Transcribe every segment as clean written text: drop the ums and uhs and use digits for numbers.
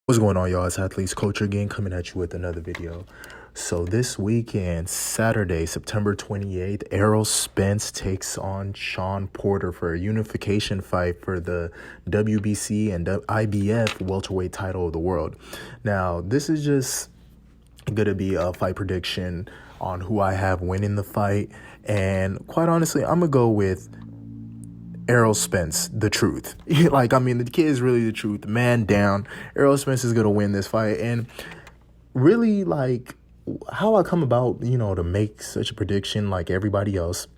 What's going on, y'all? It's Athletes Culture again, coming at you with another video. So this weekend, Saturday, September 28th, Errol Spence takes on Shawn Porter for a unification fight for the WBC and IBF welterweight title of the world. Now, this is just going to be a fight prediction on who I have winning the fight. And quite honestly, I'm going to go with Errol Spence, the truth. The kid is really the truth. Man down. Errol Spence is going to win this fight. And really, how I come about, to make such a prediction like everybody else,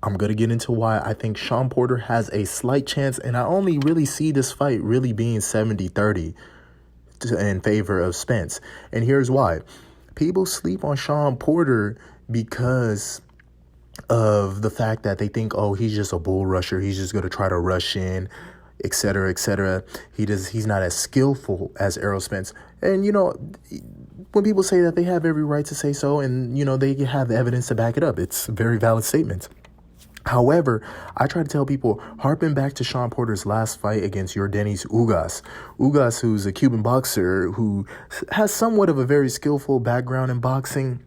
I'm going to get into why I think Shawn Porter has a slight chance. And I only really see this fight really being 70-30 in favor of Spence. And here's why. People sleep on Shawn Porter because of the fact that they think, oh, he's just a bull rusher. He's just going to try to rush in, et cetera, et cetera. He's not as skillful as Errol Spence. And, when people say that, they have every right to say so. And, they have the evidence to back it up. It's a very valid statement. However, I try to tell people, harping back to Shawn Porter's last fight against Yordenis Ugas. Ugas, who's a Cuban boxer who has somewhat of a very skillful background in boxing.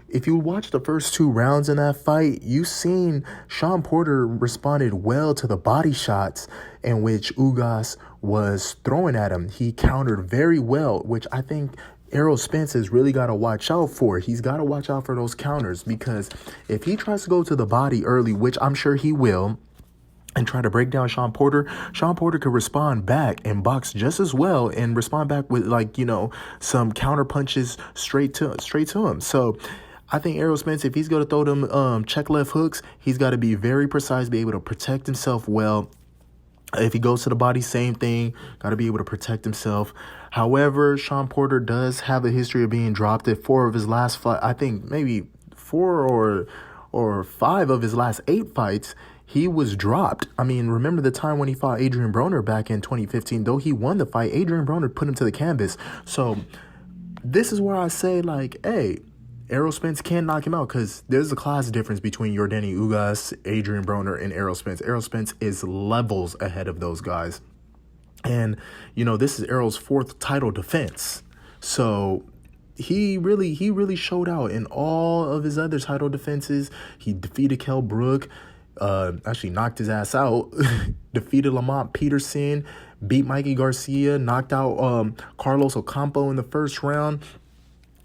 If you watch the first two rounds in that fight, you've seen Shawn Porter responded well to the body shots in which Ugas was throwing at him. He countered very well, which I think Errol Spence has really got to watch out for. He's got to watch out for those counters, because if he tries to go to the body early, which I'm sure he will, and try to break down Shawn Porter could respond back and box just as well and respond back with some counter punches straight to him. So I think Errol Spence, if he's going to throw them check left hooks, he's got to be very precise, be able to protect himself well. If he goes to the body, same thing, got to be able to protect himself. However, Shawn Porter does have a history of being dropped at 4 of his last fight. I think maybe 4 or 5 of his last 8 fights, he was dropped. Remember the time when he fought Adrian Broner back in 2015? Though he won the fight, Adrian Broner put him to the canvas. So this is where I say, hey, Errol Spence can knock him out, because there's a class difference between Yordenis Ugas, Adrian Broner, and Errol Spence. Errol Spence is levels ahead of those guys. And, this is Errol's 4th title defense. So he really showed out in all of his other title defenses. He defeated Kell Brook, actually knocked his ass out, defeated Lamont Peterson, beat Mikey Garcia, knocked out Carlos Ocampo in the first round.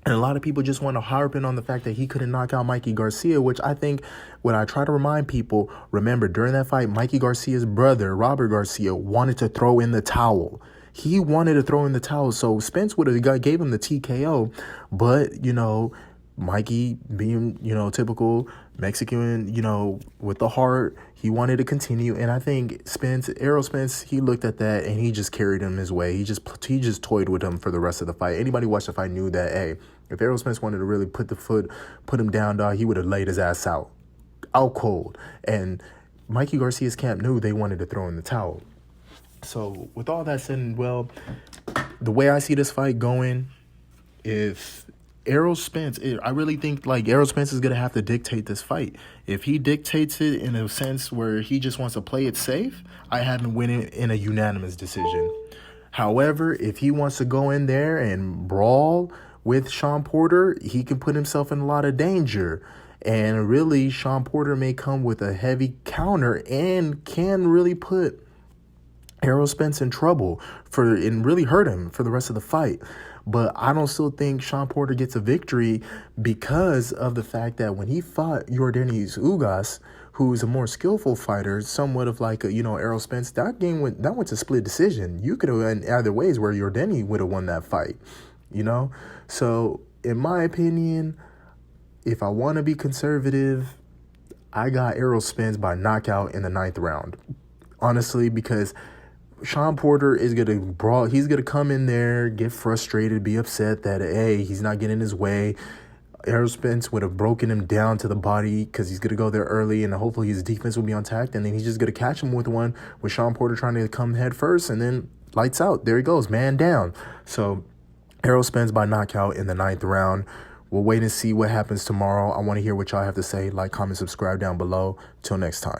And a lot of people just want to harp in on the fact that he couldn't knock out Mikey Garcia, which I think when I try to remind people, remember, during that fight, Mikey Garcia's brother, Robert Garcia, wanted to throw in the towel. He wanted to throw in the towel. So Spence would have gave him the TKO. But, Mikey being, typical Mexican, with the heart, he wanted to continue. And I think Errol Spence, he looked at that and he just carried him his way. He just toyed with him for the rest of the fight. Anybody watched the fight knew that, hey, if Errol Spence wanted to really put him down, dog, he would have laid his ass out cold. And Mikey Garcia's camp knew they wanted to throw in the towel. So with all that said and well, the way I see this fight going, if Errol Spence, I really think Errol Spence is going to have to dictate this fight. If he dictates it in a sense where he just wants to play it safe, I have him winning in a unanimous decision. However, if he wants to go in there and brawl with Shawn Porter, he can put himself in a lot of danger. And really, Shawn Porter may come with a heavy counter and can really put Errol Spence in trouble and really hurt him for the rest of the fight. But I don't still think Shawn Porter gets a victory because of the fact that when he fought Yordenis Ugas, who's a more skillful fighter, somewhat of Errol Spence, that went to split decision. You could have went either ways where Yordenis would have won that fight, So in my opinion, if I want to be conservative, I got Errol Spence by knockout in the 9th round. Honestly, because Shawn Porter is going to brawl. He's going to come in there, get frustrated, be upset that, hey, he's not getting his way. Errol Spence would have broken him down to the body because he's going to go there early, and hopefully his defense will be on tact, and then he's just going to catch him with one, with Shawn Porter trying to come head first, and then lights out. There he goes, man down. So Errol Spence by knockout in the 9th round. We'll wait and see what happens tomorrow. I want to hear what y'all have to say. Like, comment, subscribe down below. Till next time.